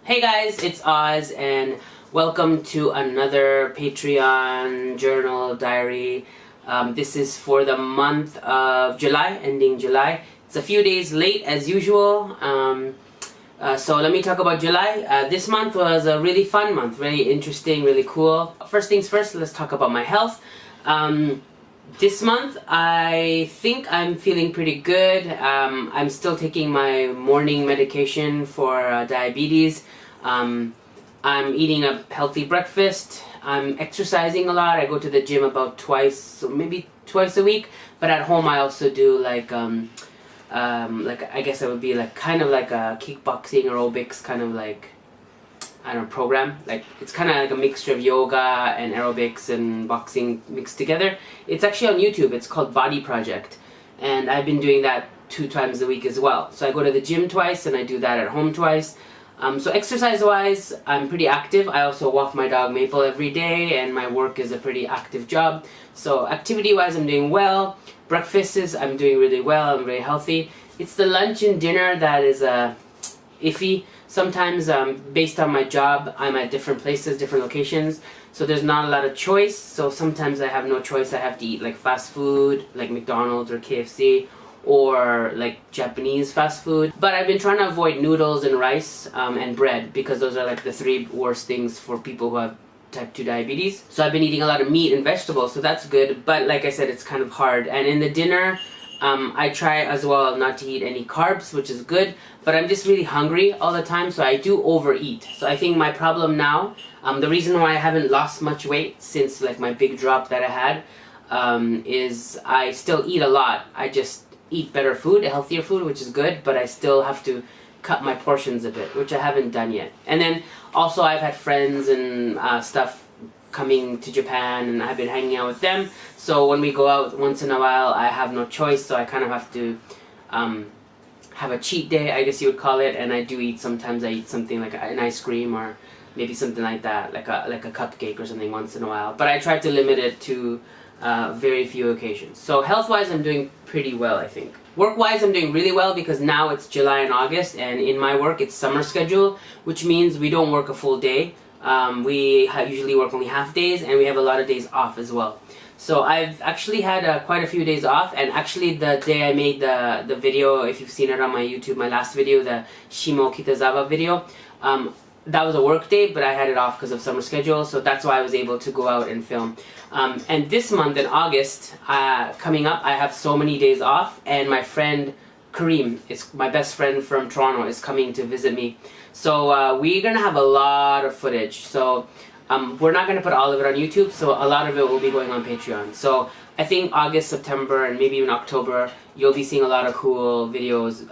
Hey guys, it's Oz and welcome to another Patreon journal diary. This is for the month of July, ending July. It's a few days late as usual. So let me talk about July. This month was a really fun month, really interesting, really cool. First things first, let's talk about my health. This month, I think I'm feeling pretty good. I'm still taking my morning medication for diabetes. I'm eating a healthy breakfast. I'm exercising a lot. I go to the gym about maybe twice a week. But at home, I also do like I guess it would be like kind of like a kickboxing aerobics kind of like, I don't know, program. Like it's kind of like a mixture of yoga and aerobics and boxing mixed together. It's actually on YouTube. It's called Body Project, and I've been doing that 2 times a week as well. So I go to the gym twice and I do that at home twice. So exercise-wise, I'm pretty active. I also walk my dog Maple every day, and my work is a pretty active job. So activity-wise, I'm doing well. Breakfasts, I'm doing really well. I'm very healthy. It's the lunch and dinner that is iffy. Sometimes, based on my job, I'm at different places, different locations, so there's not a lot of choice. So sometimes I have no choice. I have to eat like fast food, like McDonald's or KFC, or like Japanese fast food. But I've been trying to avoid noodles and rice and bread, because those are like the 3 worst things for people who have type 2 diabetes. So I've been eating a lot of meat and vegetables, so that's good. But like I said, it's kind of hard. And in the dinner, I try as well not to eat any carbs, which is good, but I'm just really hungry all the time, so I do overeat. So I think my problem now, the reason why I haven't lost much weight since like my big drop that I had, is I still eat a lot. I just eat better food, healthier food, which is good, but I still have to cut my portions a bit, which I haven't done yet. And then also I've had friends and stuff coming to Japan, and I've been hanging out with them. So when we go out once in a while, I have no choice, so I kind of have to have a cheat day, I guess you would call it. And I do eat, sometimes I eat something like an ice cream or maybe something like that, like a cupcake or something once in a while. But I try to limit it to very few occasions. So health-wise, I'm doing pretty well, I think. Work-wise, I'm doing really well, because now it's July and August, and in my work, it's summer schedule, which means we don't work a full day. We usually work only half days, and we have a lot of days off as well. So I've actually had quite a few days off, and actually the day I made the video, if you've seen it on my YouTube, my last video, the Shimo Kitazawa video, that was a work day, but I had it off because of summer schedule, so that's why I was able to go out and film. And this month in August, coming up, I have so many days off, and my friend Kareem, is my best friend from Toronto, is coming to visit me. So we're gonna have a lot of footage. So we're not gonna put all of it on YouTube, so a lot of it will be going on Patreon. So I think August, September, and maybe even October, you'll be seeing a lot of cool videos,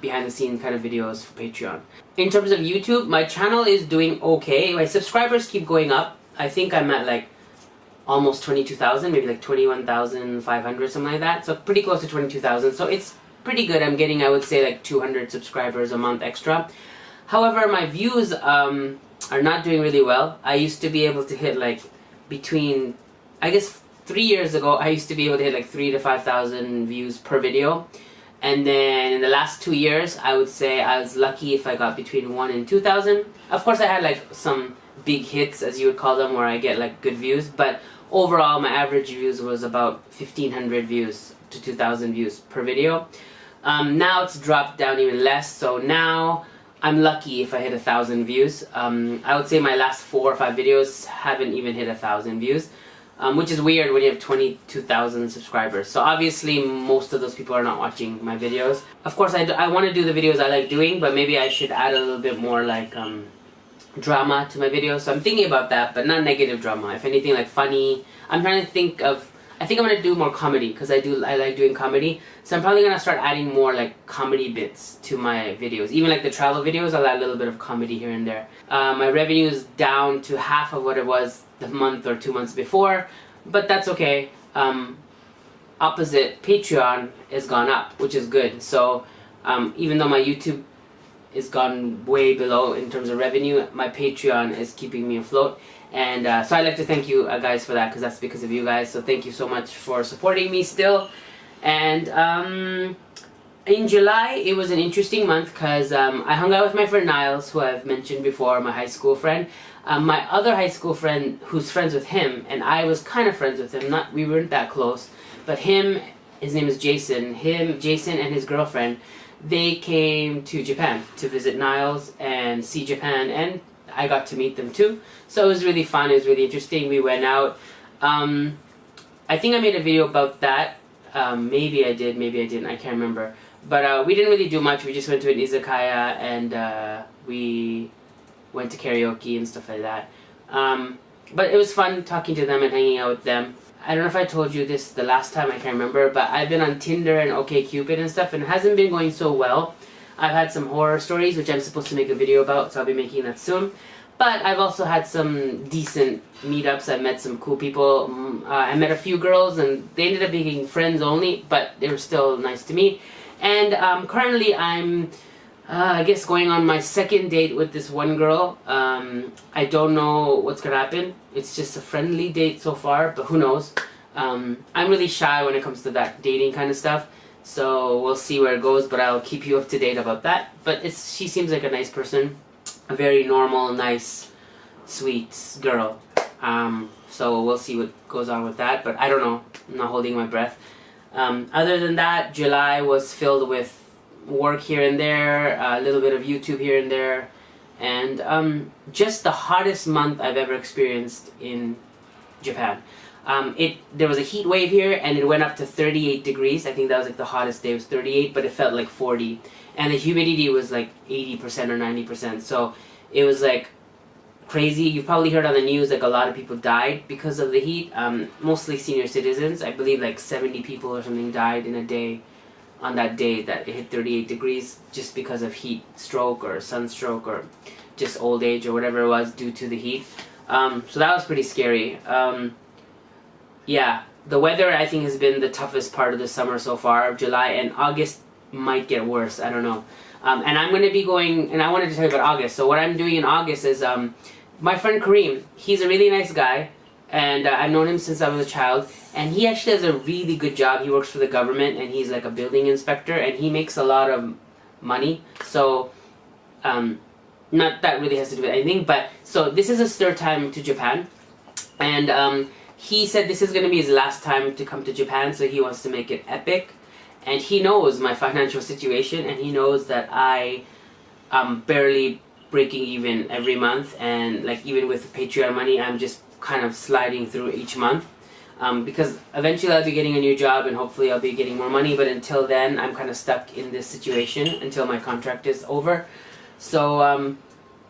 behind the scenes kind of videos for Patreon. In terms of YouTube, my channel is doing okay. My subscribers keep going up. I think I'm at like almost 22,000, maybe like 21,500, something like that. So pretty close to 22,000. So it's pretty good. I'm getting, I would say, like 200 subscribers a month extra. However, my views are not doing really well. I used to be able to hit like between, I guess 3 years ago, I used to be able to hit like 3,000 to 5,000 views per video. And then in the last 2 years, I would say I was lucky if I got between 1,000 and 2,000. Of course, I had like some big hits, as you would call them, where I get like good views. But overall, my average views was about 1,500 views to 2,000 views per video. Now it's dropped down even less. So now I'm lucky if I hit 1,000 views. I would say my last 4 or 5 videos haven't even hit 1,000 views. Which is weird when you have 22,000 subscribers. So obviously most of those people are not watching my videos. Of course I want to do the videos I like doing, but maybe I should add a little bit more like drama to my videos. So I'm thinking about that, but not negative drama. If anything, like funny. I'm trying to think of, I think I'm going to do more comedy, because I like doing comedy. So I'm probably going to start adding more like comedy bits to my videos. Even like the travel videos, I'll add a little bit of comedy here and there. My revenue is down to half of what it was the month or 2 months before, but that's okay. Opposite, Patreon has gone up, which is good. So even though my YouTube is gone way below in terms of revenue, my Patreon is keeping me afloat. And so I'd like to thank you guys for that, because that's because of you guys. So thank you so much for supporting me still. And in July, it was an interesting month because I hung out with my friend Niles, who I've mentioned before, my high school friend. My other high school friend, who's friends with him, and I was kind of friends with him. We weren't that close, but his name is Jason. Jason and his girlfriend, they came to Japan to visit Niles and see Japan, and I got to meet them too. So it was really fun. It was really interesting. We went out. I think I made a video about that. Maybe I did, maybe I didn't. I can't remember. But we didn't really do much. We just went to an izakaya and we went to karaoke and stuff like that. But it was fun talking to them and hanging out with them. I don't know if I told you this the last time, I can't remember, but I've been on Tinder and OkCupid and stuff, and it hasn't been going so well. I've had some horror stories, which I'm supposed to make a video about, so I'll be making that soon. But I've also had some decent meetups. I've met some cool people. I met a few girls, and they ended up being friends only, but they were still nice to me. And currently I'm, I guess, going on my second date with this one girl. I don't know what's gonna happen. It's just a friendly date so far, but who knows. I'm really shy when it comes to that dating kind of stuff. So we'll see where it goes, but I'll keep you up to date about that. But she seems like a nice person. A very normal, nice, sweet girl. So we'll see what goes on with that, but I don't know. I'm not holding my breath. Other than that, July was filled with work here and there, a little bit of YouTube here and there, and just the hottest month I've ever experienced in Japan. There was a heat wave here, and it went up to 38 degrees. I think that was like the hottest day. It was 38, but it felt like 40. And the humidity was like 80% or 90%. So it was like crazy. You've probably heard on the news like a lot of people died because of the heat. Mostly senior citizens. I believe like 70 people or something died in a day on that day that it hit 38 degrees just because of heat stroke or sunstroke or just old age or whatever it was due to the heat. So that was pretty scary. Yeah, the weather I think has been the toughest part of the summer so far, of July, and August might get worse. I don't know. And I'm going to be going, and I wanted to tell you about August. So what I'm doing in August is, my friend Kareem, he's a really nice guy, and I've known him since I was a child, and he actually has a really good job. He works for the government, and he's like a building inspector, and he makes a lot of money. So, not that really has to do with anything, but, so this is his third time to Japan, and he said this is going to be his last time to come to Japan, so he wants to make it epic. And he knows my financial situation, and he knows that I am barely breaking even every month, and like even with Patreon money, I'm just kind of sliding through each month. Because eventually I'll be getting a new job, and hopefully I'll be getting more money, but until then, I'm kind of stuck in this situation until my contract is over. So,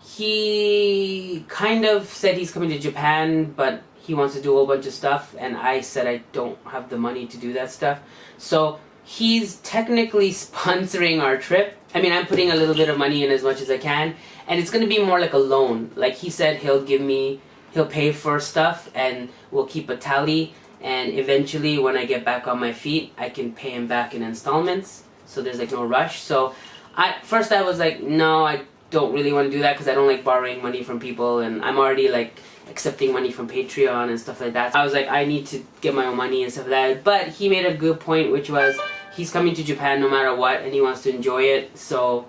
he kind of said he's coming to Japan, but he wants to do a whole bunch of stuff, and I said I don't have the money to do that stuff. So he's technically sponsoring our trip. I mean, I'm putting a little bit of money in as much as I can, and it's going to be more like a loan. Like he said, he'll pay for stuff, and we'll keep a tally, and eventually when I get back on my feet, I can pay him back in installments, so there's like no rush. So first I was like, no, I don't really want to do that because I don't like borrowing money from people, and I'm already like accepting money from Patreon and stuff like that. I was like, I need to get my own money and stuff like that. But he made a good point, which was he's coming to Japan no matter what, and he wants to enjoy it. So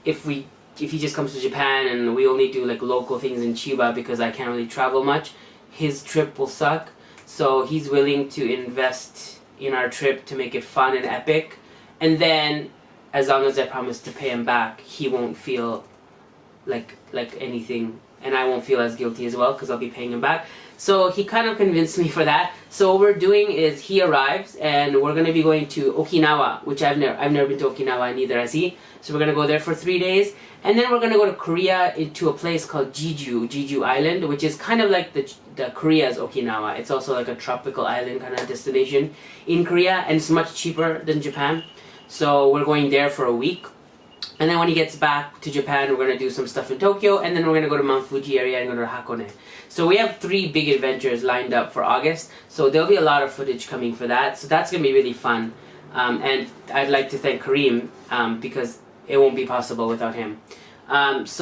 if he just comes to Japan and we only do like local things in Chiba because I can't really travel much, his trip will suck. So he's willing to invest in our trip to make it fun and epic, and then as long as I promise to pay him back, he won't feel like anything, and I won't feel as guilty as well because I'll be paying him back. So he kind of convinced me for that. So what we're doing is he arrives, and we're going to be going to Okinawa, which I've never been to Okinawa, neither has he. So we're going to go there for 3 days, and then we're going to go to Korea, into a place called Jeju Island, which is kind of like the Korea's Okinawa. It's also like a tropical island kind of destination in Korea, and it's much cheaper than Japan. So we're going there for a week. And then when he gets back to Japan, we're going to do some stuff in Tokyo, and then we're going to go to Mount Fuji area and go to Hakone. So we have 3 big adventures lined up for August, so there'll be a lot of footage coming for that, so that's going to be really fun. And I'd like to thank Kareem, because it won't be possible without him. That's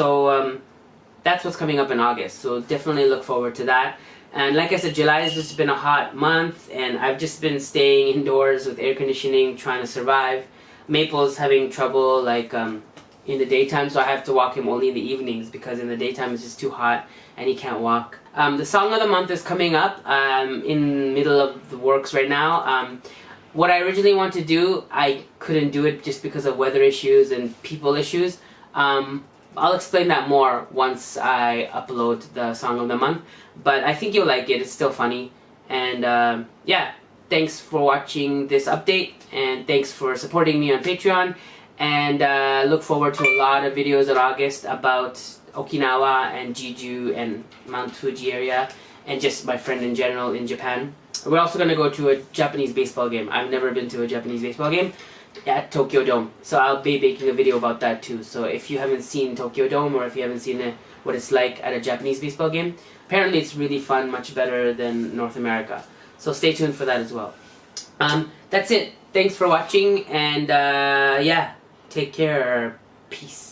what's coming up in August, so definitely look forward to that. And like I said, July has just been a hot month, and I've just been staying indoors with air conditioning, trying to survive. Maple's having trouble like in the daytime, so I have to walk him only in the evenings because in the daytime it's just too hot and he can't walk. The song of the month is coming up in middle of the works right now. What I originally wanted to do, I couldn't do it just because of weather issues and people issues. I'll explain that more once I upload the song of the month, but I think you'll like it. It's still funny. And yeah, thanks for watching this update, and thanks for supporting me on Patreon, and look forward to a lot of videos in August about Okinawa and Jeju and Mount Fuji area, and just my friend in general in Japan. We're also going to go to a Japanese baseball game. I've never been to a Japanese baseball game at Tokyo Dome, so I'll be making a video about that too. So if you haven't seen Tokyo Dome, or if you haven't seen what it's like at a Japanese baseball game, apparently it's really fun, much better than North America. So stay tuned for that as well. That's it. Thanks for watching, and yeah, take care. Peace.